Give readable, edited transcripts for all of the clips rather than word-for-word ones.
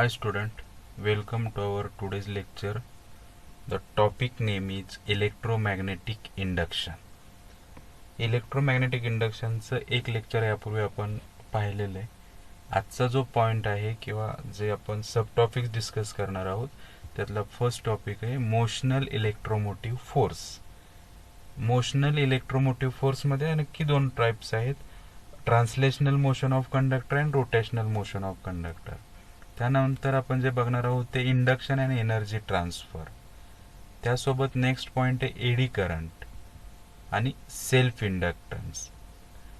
Hi student, welcome to our today's lecture. The topic name is electromagnetic induction. Electromagnetic इंडक्शनचं एक lecture यापूर्वी आपण पाहिलेलं आहे. आजचा जो पॉइंट आहे किंवा जे आपण सब टॉपिक्स डिस्कस करणार आहोत त्यातला फर्स्ट टॉपिक आहे motional electromotive force. Motional electromotive फोर्समध्ये नक्की दोन टाइप्स आहेत, translational motion of conductor and rotational motion of conductor. त्यानंतर आपण जे बघणार आहोत ते इंडक्शन अँड एनर्जी ट्रान्सफर. त्यासोबत नेक्स्ट पॉइंट आहे एडी करंट आणि सेल्फ इंडक्टन्स.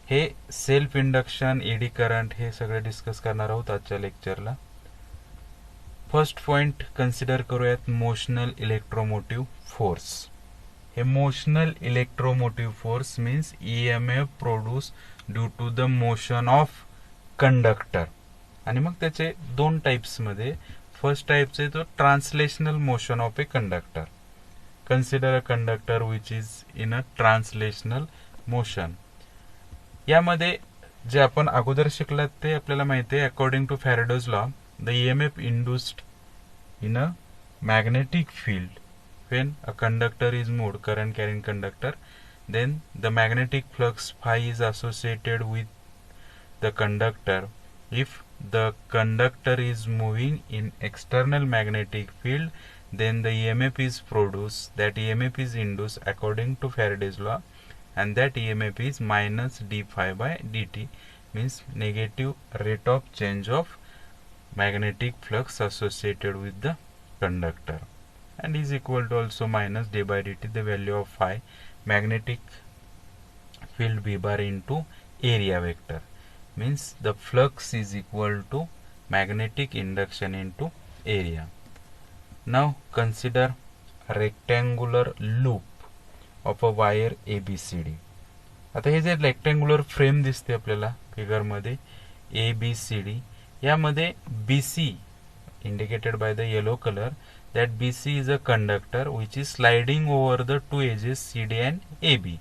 हे सेल्फ इंडक्शन, एडी करंट हे सगळे डिस्कस करणार आहोत आजच्या लेक्चरला. फर्स्ट पॉइंट कन्सिडर करूयात मोशनल इलेक्ट्रोमोटिव्ह फोर्स. हे motional electromotive force means EMF produce due to the motion of conductor. आणि मग त्याचे दोन टाइप्स मध्ये, फर्स्ट टाइपचे तो translational motion of a conductor. Consider a conductor which is in a translational motion. यामध्ये जे आपण अगोदर शिकलात ते आपल्याला माहिती आहे, according to Faraday's law the EMF induced in a magnetic field when a conductor is moved, current carrying conductor, then the magnetic flux phi is associated with the conductor. If the conductor is moving in external magnetic field, then the EMF is produced, that EMF is induced according to Faraday's law, and that EMF is minus d phi by dt, means negative rate of change of magnetic flux associated with the conductor, and is equal to also minus d by dt, the value of phi, magnetic field b bar into area vector, means the flux is equal to magnetic induction into area. Now consider rectangular loop of a wire ABCD. आता हे जे rectangular frame दिसते आपल्याला figure मध्ये ABCD, यामध्ये BC indicated by the yellow color, that BC is a conductor which is sliding over the two edges CD and AB.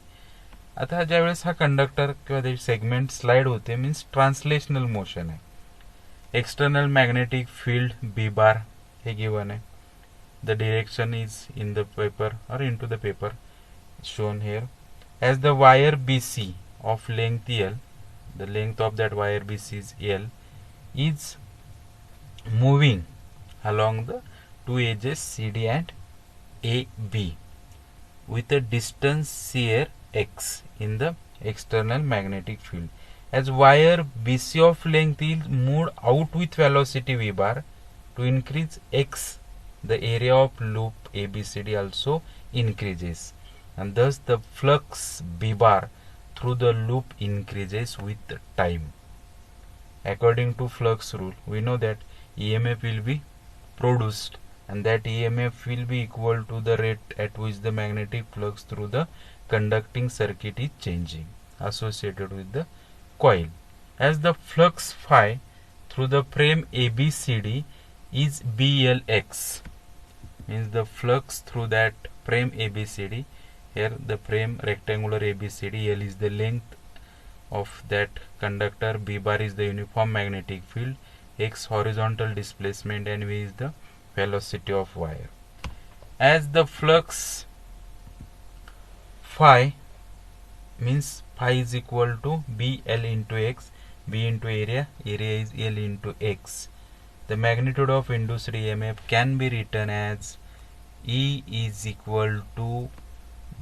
आता ज्यावेळेस हा conductor किंवा ते सेगमेंट स्लाइड होते मीन्स ट्रान्सलेशनल मोशन आहे. External magnetic field B bar हे given आहे. The direction is in the paper और into the paper shown here. As the wire BC of length L, the length of that wire BC is L, is moving along the two edges CD and AB with a distance here x in the external magnetic field. As wire BC of length is moved out with velocity v bar, to increase x, the area of loop ABCD also increases, and thus the flux b bar through the loop increases with time. According to flux rule, we know that EMF will be produced, and that EMF will be equal to the rate at which the magnetic flux through the conducting circuit is changing, associated with the coil. As the flux phi through the frame ABCD is BLX, means the flux through that frame ABCD, here the frame rectangular ABCD, L is the length of that conductor, B bar is the uniform magnetic field, X horizontal displacement, and V is the velocity of wire. As the flux phi means phi is equal to BL into X, B into area, area is L into X. The magnitude of induced EMF can be written as E is equal to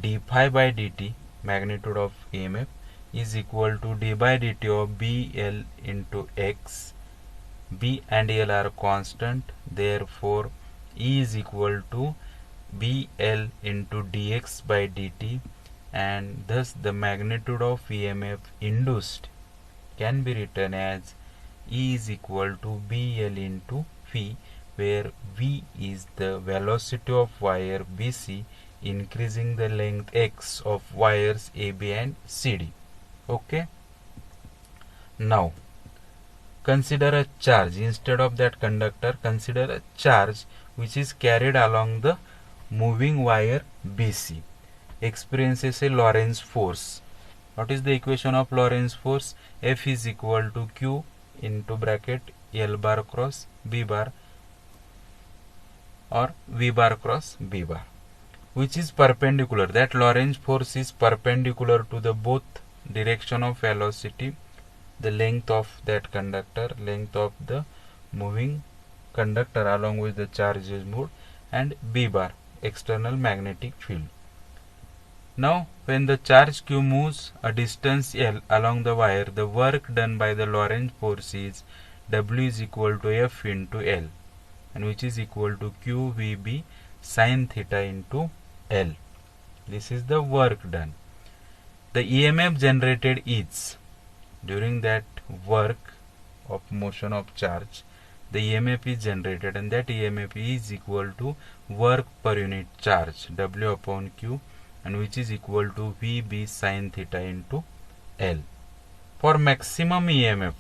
d phi by dt, magnitude of EMF, is equal to d by dt of BL into X. B and L are constant, therefore E is equal to BL into dx by dt, and thus the magnitude of EMF induced can be written as E is equal to BL into V, where V is the velocity of wire BC increasing the length x of wires AB and CD. Okay. Now consider a charge. Instead of that conductor, consider a charge which is carried along the moving wire BC. Experiences a Lorentz force. What is the equation of Lorentz force? F is equal to Q into bracket L bar cross B bar, or V bar cross B bar, which is perpendicular. That Lorentz force is perpendicular to the both direction of velocity, the length of that conductor, length of the moving conductor along with the charge is moved, and B bar, external magnetic field. Now, when the charge Q moves a distance L along the wire, the work done by the Lorentz force is W is equal to F into L, and which is equal to QVB sin theta into L. This is the work done. The EMF generated is, during that work of motion of charge, the EMF is generated, and that EMF is equal to work per unit charge, W upon Q, and which is equal to VB sin theta into L. For maximum EMF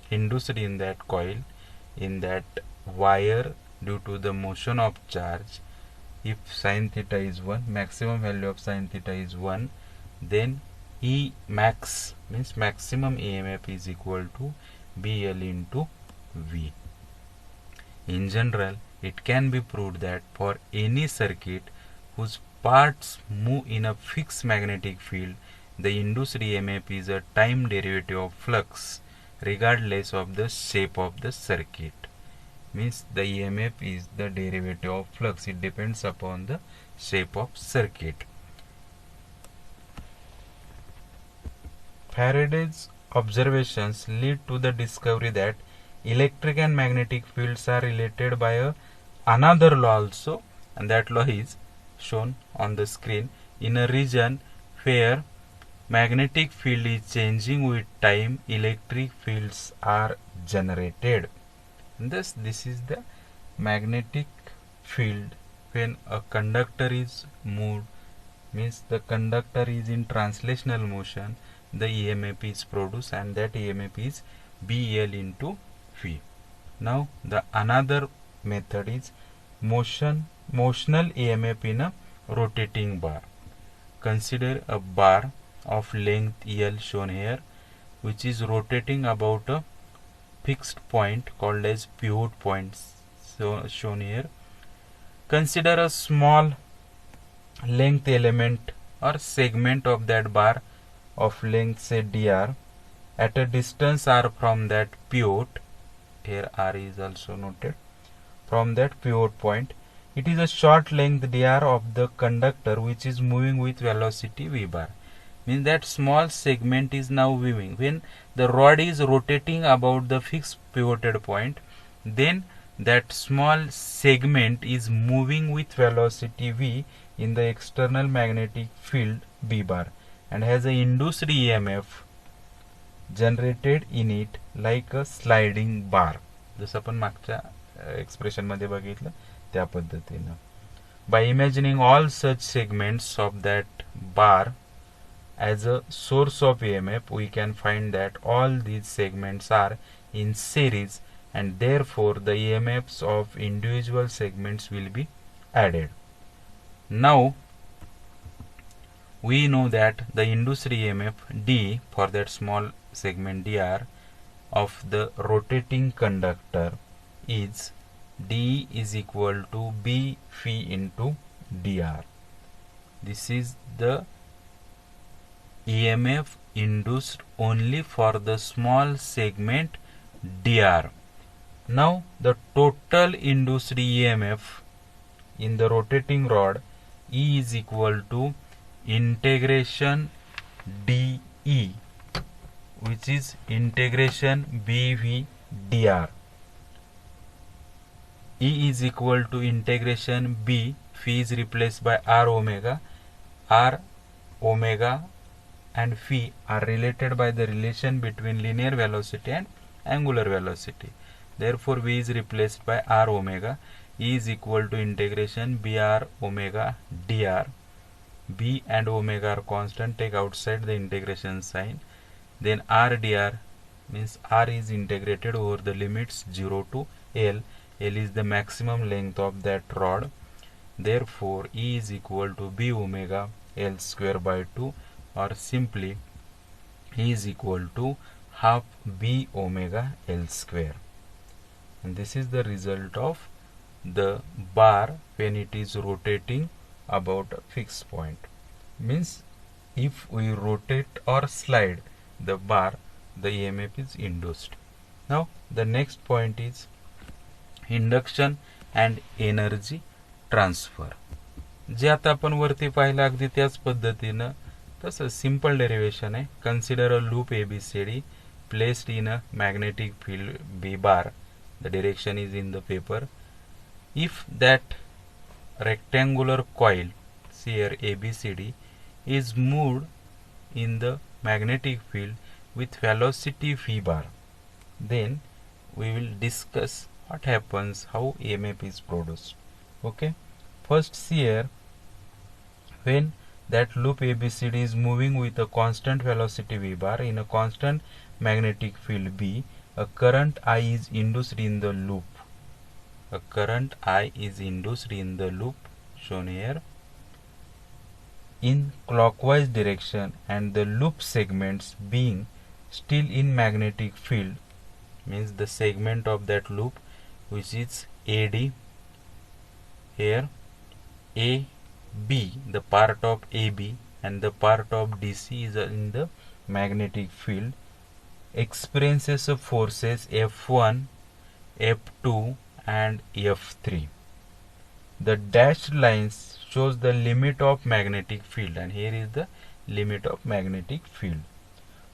induced in that coil, in that wire, due to the motion of charge, if sin theta is 1, maximum value of sin theta is 1, then E max means maximum EMF is equal to BL into V. In general, it can be proved that for any circuit whose parts move in a fixed magnetic field, the induced EMF is a time derivative of flux regardless of the shape of the circuit. Means the EMF is the derivative of flux. It depends upon the shape of circuit. Faraday's observations lead to the discovery that electric and magnetic fields are related by another law also, and that law is shown on the screen. In a region where magnetic field is changing with time, electric fields are generated. And thus this is the magnetic field. When a conductor is moved, means the conductor is in translational motion, the EMF is produced, and that EMF is BL into V. Now the another method is motional EMF in a rotating bar. Consider a bar of length L shown here, which is rotating about a fixed point called as pivot point, so shown here. Consider a small length element or segment of that bar of length, say dr, at a distance r from that pivot. Here r is also noted. From that pivot point, it is a short length dr of the conductor which is moving with velocity v bar. Means that small segment is now moving. When the rod is rotating about the fixed pivoted point, then that small segment is moving with velocity v in the external magnetic field b bar, and has a induced EMF generated in it like a sliding bar. जसं आपण मागच्या expression मध्ये बघितलं त्या पद्धतीनं. By imagining all such segments of that bar as a source of EMF, we can find that all these segments are in series, and therefore the EMFs of individual segments will be added. Now we know that the induced EMF D for that small segment dr of the rotating conductor is D is equal to B phi into dr. This is the EMF induced only for the small segment dr. Now the total induced EMF in the rotating rod E is equal to integration dE, which is integration BV dr. E is equal to integration B, phi is replaced by R omega and phi are related by the relation between linear velocity and angular velocity. Therefore V is replaced by R omega. E is equal to integration BR omega dr. B and omega are constant, take outside the integration sign. Then R dr means R is integrated over the limits 0 to L. L is the maximum length of that rod. Therefore E is equal to B omega L square by 2, or simply E is equal to half B omega L square. And this is the result of the bar when it is rotating about a fixed point. Means if we rotate or slide the bar, the EMF is induced. Now the next point is induction and energy transfer. जे आता आपण वरती पाहिलं अगदी त्याच पद्धतीनं तसं simple derivation आहे. Consider a loop ABCD placed in a magnetic field B bar. The direction is in the paper. If that rectangular coil, see here ABCD, is moved in the magnetic field with velocity V bar, then we will discuss what happens, how EMF is produced. Okay, first see here, when that loop ABCD is moving with a constant velocity V bar in a constant magnetic field B, a current I is induced in the loop. A current I is induced in the loop, shown here, in clockwise direction, and the loop segments being still in magnetic field, means the segment of that loop which is AD, here AB, the part of AB and the part of DC is in the magnetic field, experiences of forces F1, F2 and F3. The dashed lines shows the limit of magnetic field, and here is the limit of magnetic field.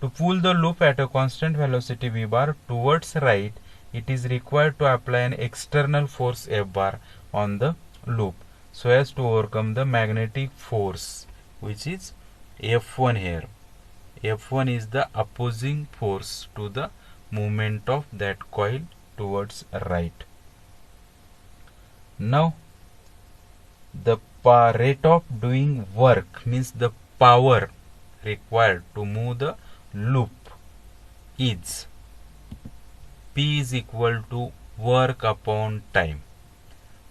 To pull the loop at a constant velocity V bar towards right, it is required to apply an external force F bar on the loop so as to overcome the magnetic force, which is F1 here. F1 is the opposing force to the movement of that coil towards right. Now the rate of doing work, means the power required to move the loop, is P is equal to work upon time.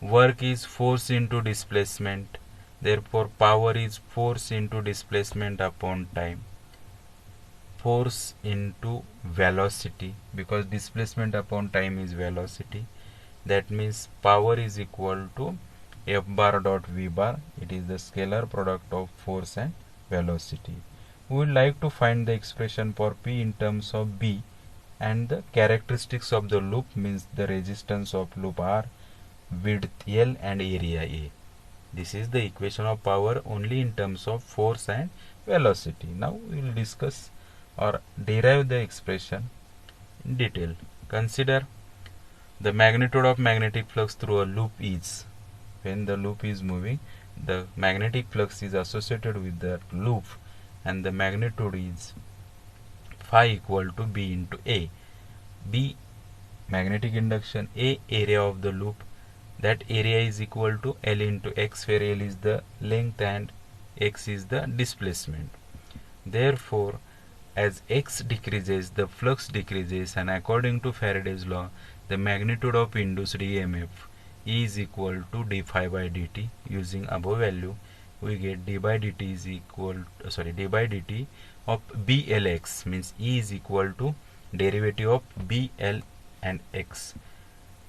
Work is force into displacement, therefore power is force into displacement upon time. Force into velocity, because displacement upon time is velocity. That means power is equal to F bar dot V bar. It is the scalar product of force and velocity. We would like to find the expression for P in terms of B and the characteristics of the loop, means the resistance of loop R, width L and area A. This is the equation of power only in terms of force and velocity. Now we will discuss or derive the expression in detail. Consider the magnitude of magnetic flux through a loop is, when the loop is moving, the magnetic flux is associated with the loop, and the magnitude is phi equal to B into A. B, magnetic induction, A, area of the loop. That area is equal to L into X, where L is the length and X is the displacement. Therefore, as X decreases, the flux decreases, and according to Faraday's law, the magnitude of induced EMF is equal to d phi by dt. Using above value, we get d by dt is equal d by dt of BLX, means E is equal to derivative of BL and X.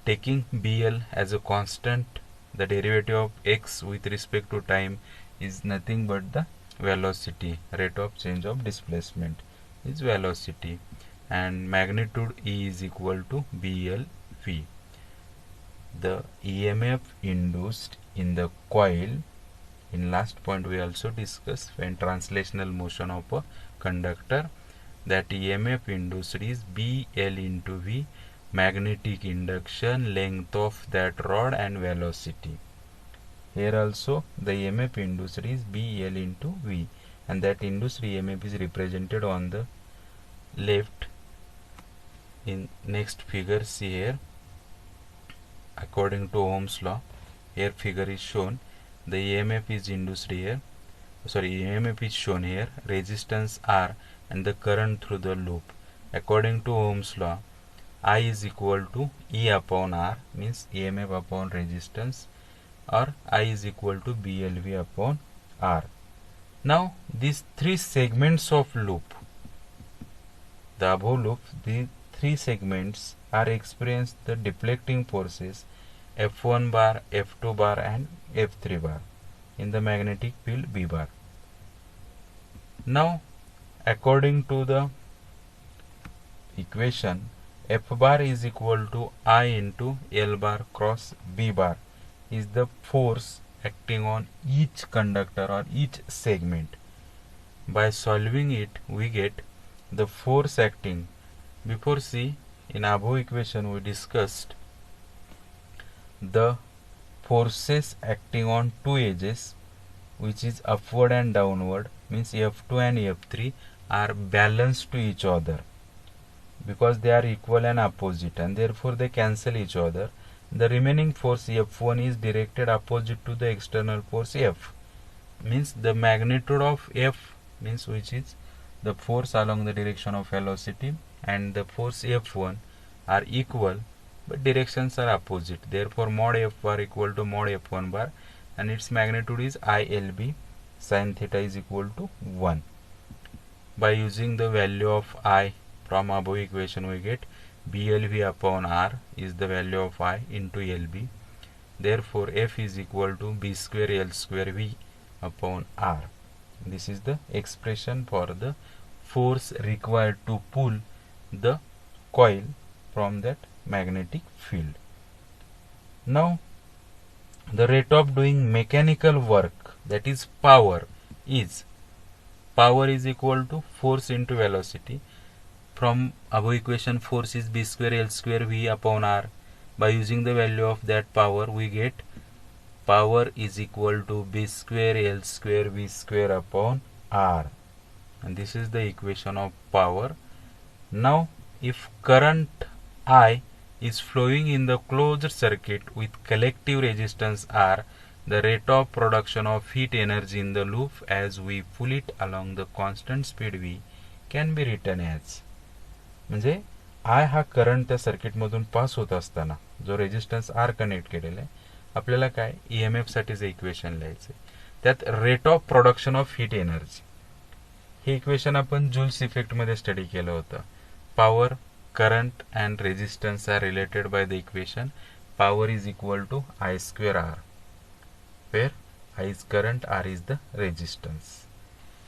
Taking BL as a constant, the derivative of X with respect to time is nothing but the velocity, rate of change of displacement is velocity, and magnitude E is equal to BLV. The EMF induced in the coil, in last point we also discussed, when translational motion of a conductor, that EMF induced is BL into V, magnetic induction, length of that rod and velocity. Here also the EMF induced is BL into V, and that induced EMF is represented on the left in next figure. See here, according to Ohm's law, here figure is shown, the EMF is induced here, EMF is shown here, resistance R and the current through the loop. According to Ohm's law, I is equal to E upon R, means EMF upon resistance, or I is equal to BLV upon R. Now these three segments of loop, the above loop, the three segments are experienced the deflecting forces F1 bar, F2 bar and F3 bar in the magnetic field B bar. Now according to the equation, F bar is equal to I into L bar cross B bar is the force acting on each conductor or each segment. By solving it, we get the force acting. Before, see, in above equation we discussed the forces acting on two edges, which is upward and downward, means F2 and F3 are balanced to each other because they are equal and opposite, and therefore they cancel each other. The remaining force F1 is directed opposite to the external force F, means the magnitude of F, means which is the force along the direction of velocity, and the force F1 are equal but directions are opposite. Therefore mod F bar equal to mod F1 bar, and its magnitude is ILB sin theta is equal to 1. By using the value of I from above equation, we get BLV upon R is the value of I into LB. Therefore F is equal to B square L square V upon R. This is the expression for the force required to pull the coil from that magnetic field. Now the rate of doing mechanical work, that is power is equal to force into velocity. From above equation, force is B square L square V upon R. By using the value of that power, we get power is equal to B square L square V square upon R, and this is the equation of power. Now if current I is flowing in the closed circuit with collective resistance R, the rate of production of heat energy in the loop as we pull it along the constant speed V can be written as, म्हणजे I हा current त्या circuit मधून पास होत असताना जो resistance R connect केलेला आहे, आपल्याला काय EMF साठीचे इक्वेशन लिहायचे, त्यात rate of production of heat energy हे इक्वेशन आपण जूल्स इफेक्ट मध्ये स्टडी केलं होतं. Power, current and resistance are related by the equation power is equal to I square R, where I is current, R is the resistance.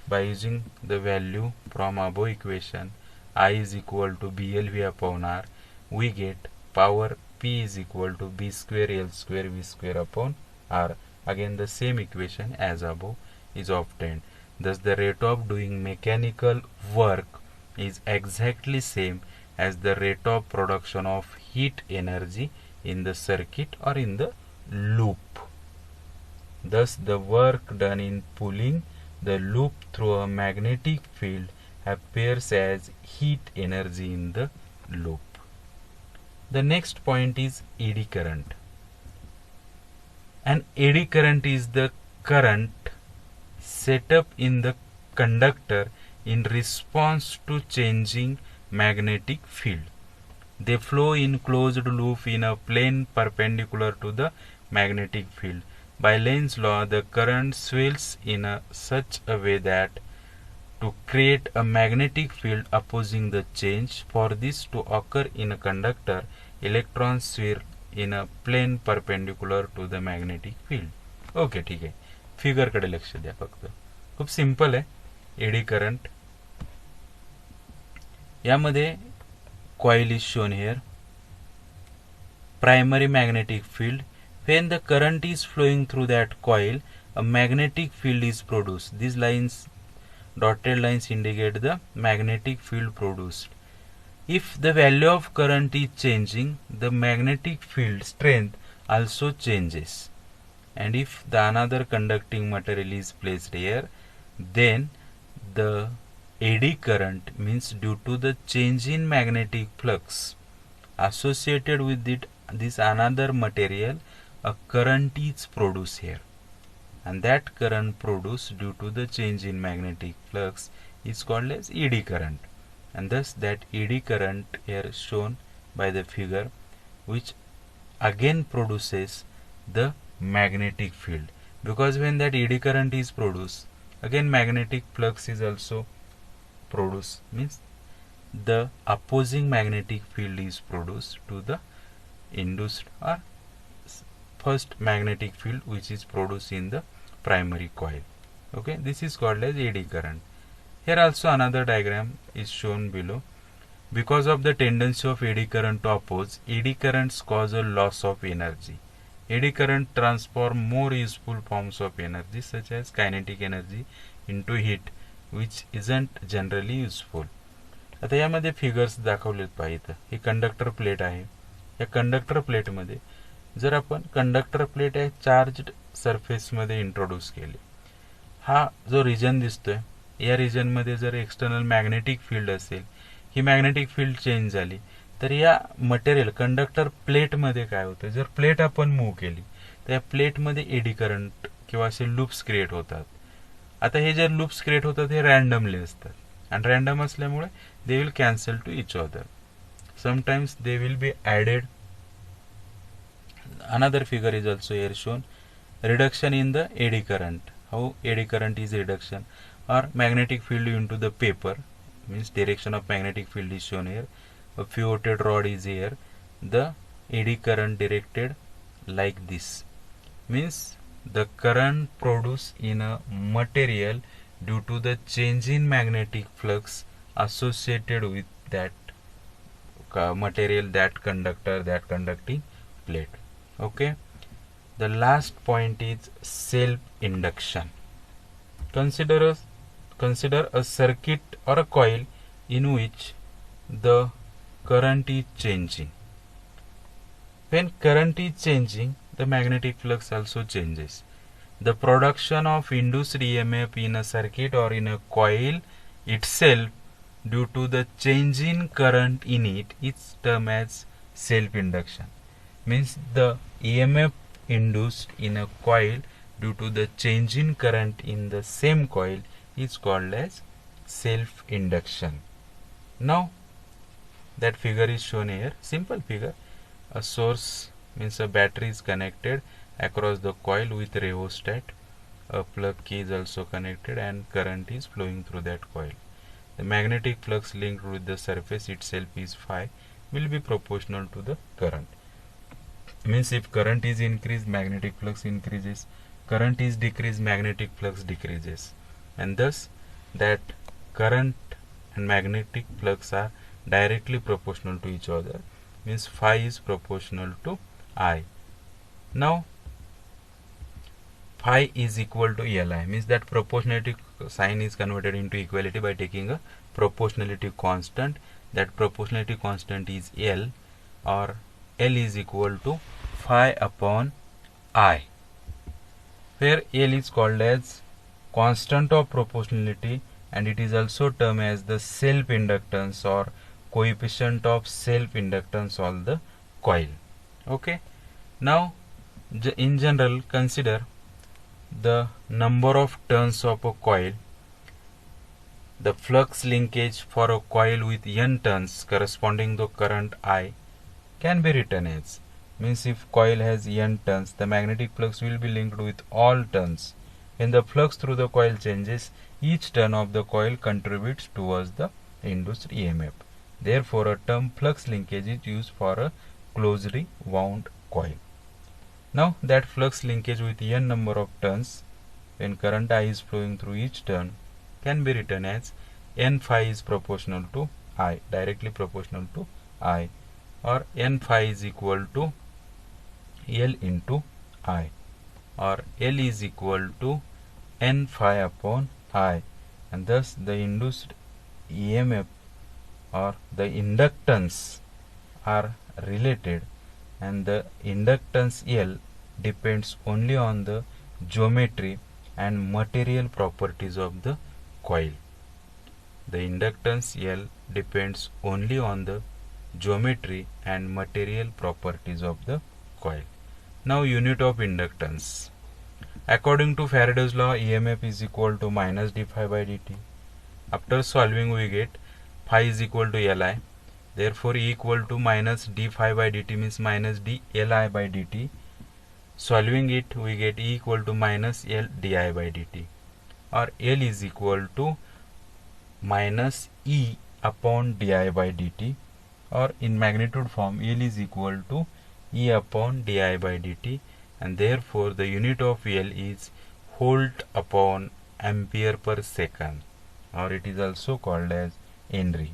By using the value from above equation, I is equal to BLV upon R, we get power P is equal to B square L square V square upon R. Again the same equation as above is obtained. Thus the rate of doing mechanical work is exactly same as the rate of production of heat energy in the circuit or in the loop. Thus the work done in pulling the loop through a magnetic field appears as heat energy in the loop. The next point is eddy current. An eddy current is the current set up in the conductor in response to changing magnetic field. They flow in closed loop in a plane perpendicular to the magnetic field. By Lenz's law, the current swells in such a way that to create a magnetic field opposing the change. For this to occur in a conductor, electrons swirl in a plane perpendicular to the magnetic field. Okay, ठीक आहे. Figure कडे लक्ष द्या फक्त. खूप simple आहे eddy current. यामध्ये coil is shown here. Primary magnetic field. When the current is flowing through that coil, a magnetic field is produced. These lines, dotted lines, indicate the magnetic field produced. If the value of current is changing, the magnetic field strength also changes. And if the another conducting material is placed here, then the eddy current means due to the change in magnetic flux associated with this another material, a current is produced here, and that current produced due to the change in magnetic flux is called as eddy current. And thus that eddy current here shown by the figure, which again produces the magnetic field, because when that eddy current is produced, again magnetic flux is also produced, means the opposing magnetic field is produced to the induced or first magnetic field which is produced in the primary coil. Okay, this is called as eddy current. Here also another diagram is shown below. Because of the tendency of eddy current to oppose, eddy currents cause a loss of energy. Eddy current transform more useful forms of energy such as kinetic energy into heat, which isn't generally useful. आता यामध्ये figures दाखवलेत पाहिजे. ही conductor plate आहे. या conductor प्लेटमध्ये जर आपण conductor plate या charged सरफेसमध्ये introduce केली, हा जो रिजन दिसतोय या रिजनमध्ये जर एक्सटर्नल मॅग्नेटिक फील्ड असेल, ही मॅग्नेटिक फील्ड चेंज झाली तर या मटेरियल कंडक्टर प्लेटमध्ये काय होतं, जर प्लेट आपण मूव्ह केली तर या प्लेटमध्ये एडी करंट किंवा असे लूप्स क्रिएट होतात. आता हे जे लूप्स क्रिएट होतात हे रॅन्डमली असतात आणि रॅन्डम असल्यामुळे they will cancel to each other. Sometimes they will be added. Another figure is also here shown. Reduction in the eddy current. How eddy current is reduction or magnetic field into the paper, means direction of magnetic field is shown here. A pivoted rod is here. The eddy current directed like this, means the current produced in a material due to the change in magnetic flux associated with that material, that conductor, that conducting plate. Okay, the last point is self-induction. Consider a circuit or a coil in which the current is changing. When current is changing, the magnetic flux also changes. The production of induced EMF in a circuit or in a coil itself due to the change in current in it is termed as self-induction. Means the EMF induced in a coil due to the change in current in the same coil is called as self-induction. Now that figure is shown here, simple figure. A source means a battery is connected across the coil with rheostat. A plug key is also connected and current is flowing through that coil. The magnetic flux linked with the surface itself is phi, will be proportional to the current. Means if current is increased, magnetic flux increases. Current is decreased, magnetic flux decreases, and thus that current and magnetic flux are directly proportional to each other, means phi is proportional to I. Now phi is equal to Li, means that proportionality sign is converted into equality by taking a proportionality constant. That proportionality constant is L, or L is equal to phi upon I, where L is called as constant of proportionality and it is also termed as the self-inductance or coefficient of self-inductance of the coil. Okay, now in general consider the number of turns of a coil. The flux linkage for a coil with n turns corresponding to current I can be written as, means if coil has n turns, the magnetic flux will be linked with all turns. When the flux through the coil changes, each turn of the coil contributes towards the induced EMF. Therefore, a term flux linkage is used for a closely wound coil. Now that flux linkage with n number of turns, when current I is flowing through each turn, can be written as n phi is proportional to I, directly proportional to I, or n phi is equal to L into I, or L is equal to n phi upon I, and thus the induced EMF or the inductance are related, and the inductance L depends only on the geometry and material properties of the coil. The inductance L depends only on the geometry and material properties of the coil. Now unit of inductance. According to Faraday's law, EMF is equal to minus d phi by dt. After solving we get phi is equal to Li. Therefore E equal to minus d phi by dt means minus d Li by dt. Solving it we get E equal to minus L di by dt, or L is equal to minus E upon di by dt, or in magnitude form L is equal to E upon di by dt, and therefore the unit of L is volt upon ampere per second, or it is also called as Henry.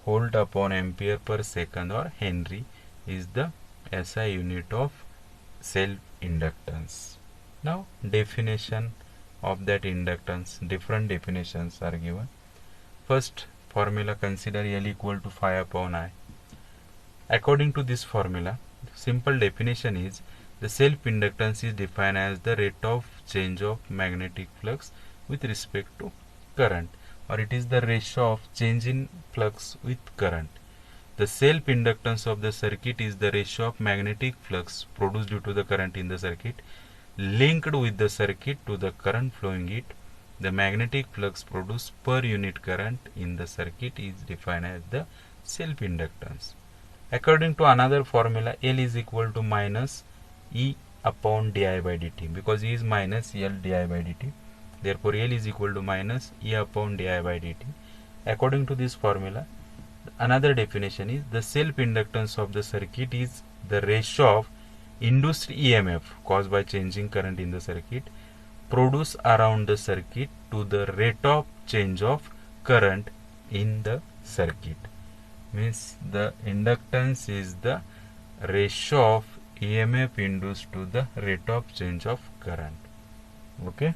Volt upon ampere per second or Henry is the SI unit of self-inductance. Now definition of that inductance, different definitions are given. First formula, consider L equal to phi upon I. According to this formula, simple definition is the self-inductance is defined as the rate of change of magnetic flux with respect to current, or it is the ratio of change in flux with current. The self-inductance of the circuit is the ratio of magnetic flux produced due to the current in the circuit linked with the circuit to the current flowing it. The magnetic flux produced per unit current in the circuit is defined as the self-inductance. According to another formula, L is equal to minus E upon di by dt, because E is minus L di by dt. Therefore, L is equal to minus E upon di by dt. According to this formula, another definition is the self-inductance of the circuit is the ratio of induced EMF caused by changing current in the circuit produced around the circuit to the rate of change of current in the circuit. Means the inductance is the ratio of EMF induced to the rate of change of current. Okay.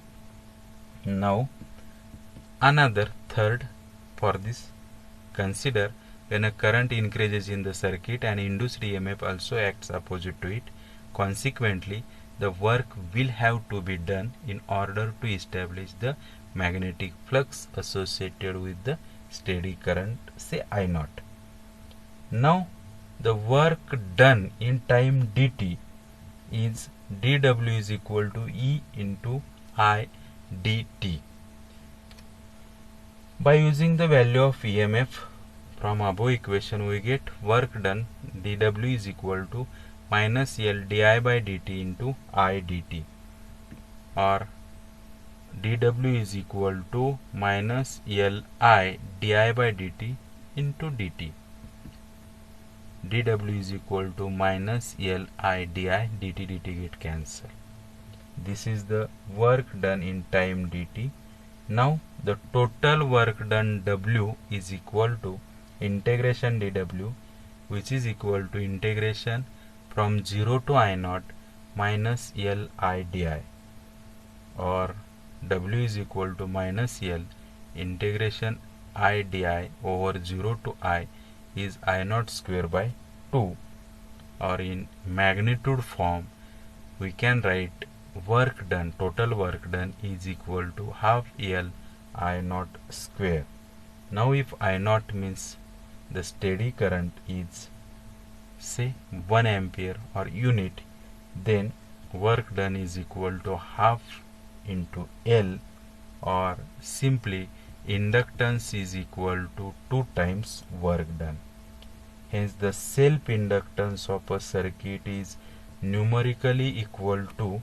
Now another third for this, consider when a current increases in the circuit and induced EMF also acts opposite to it. Consequently, the work will have to be done in order to establish the magnetic flux associated with the steady current, say I naught. Now the work done in time dt is dw is equal to E into I dt. By using the value of EMF from above equation, we get work done dw is equal to minus L di by dt into I dt, or dw is equal to minus L I di by dt into dt. dw is equal to minus L I di dt, dt get cancelled. This is the work done in time dt. Now the total work done W is equal to integration dw, which is equal to integration from 0 to I naught minus L I di, or W is equal to minus L integration I di over 0 to I is I naught square by 2, or in magnitude form we can write work done, total work done is equal to half L I naught square. Now if I naught means the steady current is say 1 ampere or unit, then work done is equal to half into L, or simply inductance is equal to 2 times work done. Hence the self-inductance of a circuit is numerically equal to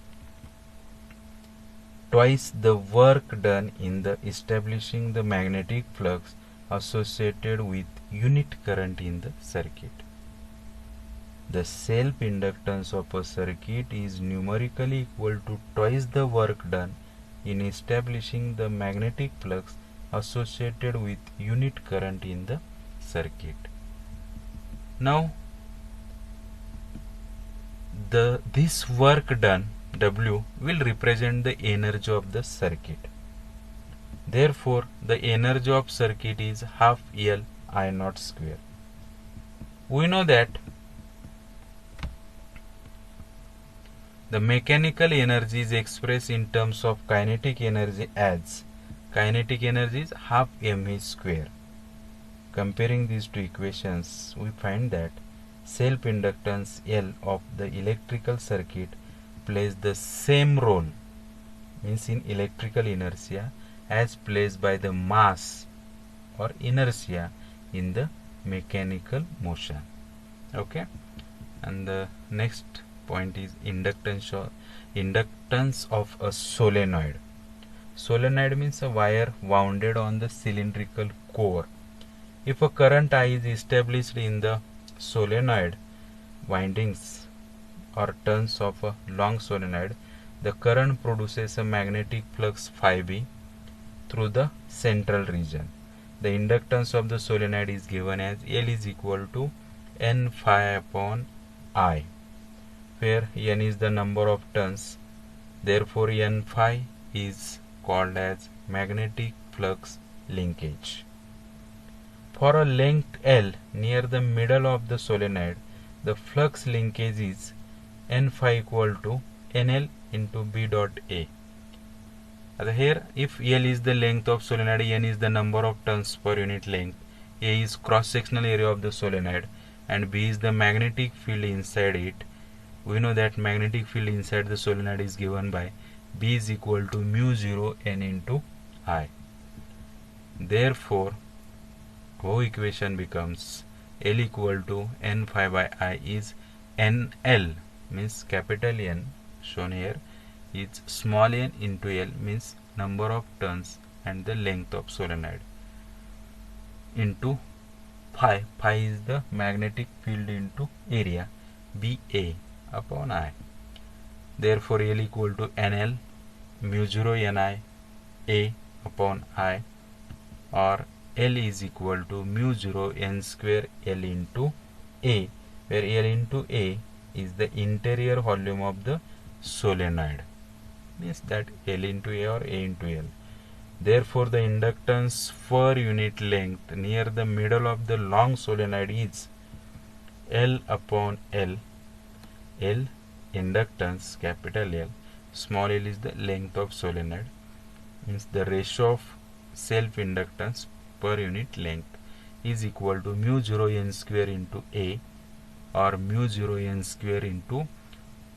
twice the work done in the establishing the magnetic flux associated with unit current in the circuit. The self-inductance of a circuit is numerically equal to twice the work done in establishing the magnetic flux associated with unit current in the circuit. Now this work done W will represent the energy of the circuit. Therefore, the energy of circuit is half L I naught square. We know that the mechanical energy is expressed in terms of kinetic energy as kinetic energy is half mv square. Comparing these two equations, we find that self-inductance L of the electrical circuit plays the same role, means in electrical inertia, as plays by the mass or inertia in the mechanical motion. Okay, and the next point is inductance of a solenoid. Solenoid means a wire wounded on the cylindrical core. If a current I is established in the solenoid windings or turns of a long solenoid, the current produces a magnetic flux phi b through the central region. The inductance of the solenoid is given as L is equal to N phi upon I, where N is the number of turns. Therefore, N phi is called as magnetic flux linkage. For a length L near the middle of the solenoid, the flux linkage is N phi equal to NL into B dot A. Here, if L is the length of solenoid, N is the number of turns per unit length, A is cross-sectional area of the solenoid, and B is the magnetic field inside it, we know that magnetic field inside the solenoid is given by B is equal to mu 0 N into I. Therefore, our equation becomes L equal to N phi by I is NL, means capital N shown here is small n into L, means number of turns and the length of solenoid, into phi. Phi is the magnetic field into area, BA upon I. Therefore, L equal to NL mu 0 Ni A upon I, or L is equal to mu 0 N square L into A, where L into A is the interior volume of the solenoid, means that L into A or A into L. Therefore, the inductance per unit length near the middle of the long solenoid is L upon L. L inductance capital L, small l is the length of solenoid, means the ratio of self-inductance per unit length is equal to mu 0 N square into A, or mu 0 N square into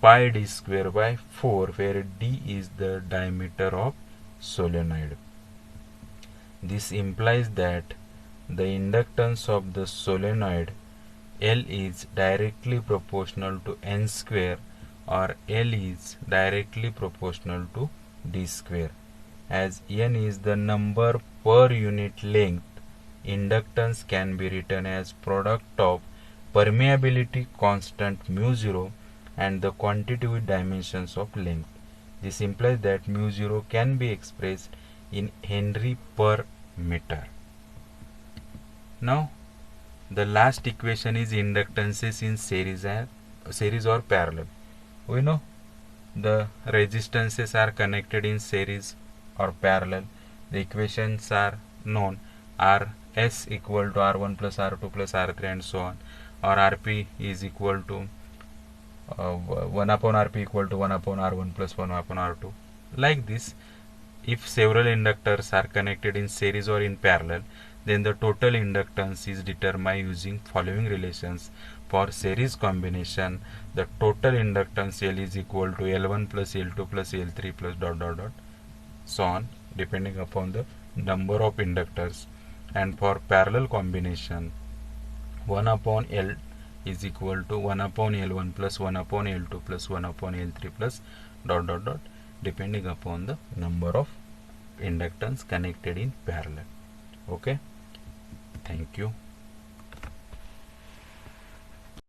pi d square by 4, where d is the diameter of solenoid. This implies that the inductance of the solenoid L is directly proportional to N square, or L is directly proportional to d square. As N is the number per unit length, inductance can be written as product of permeability constant mu 0 and the quantitative dimensions of length. This implies that mu 0 can be expressed in Henry per meter. Now, the last equation is inductances in series or parallel. We know the resistances are connected in series or parallel. The equations are known: Rs equal to R1 plus R2 plus R3 and so on, or Rp is equal to 1 upon Rp equal to 1 upon R1 plus 1 upon R2. Like this, if several inductors are connected in series or in parallel, then the total inductance is determined using following relations. For series combination, the total inductance L is equal to L1 plus L2 plus L3 plus dot dot dot, so on, depending upon the number of inductors. And for parallel combination, 1 upon L is equal to 1 upon L1 plus 1 upon L2 plus 1 upon L3 plus dot dot dot, depending upon the number of inductance connected in parallel. Okay, thank you.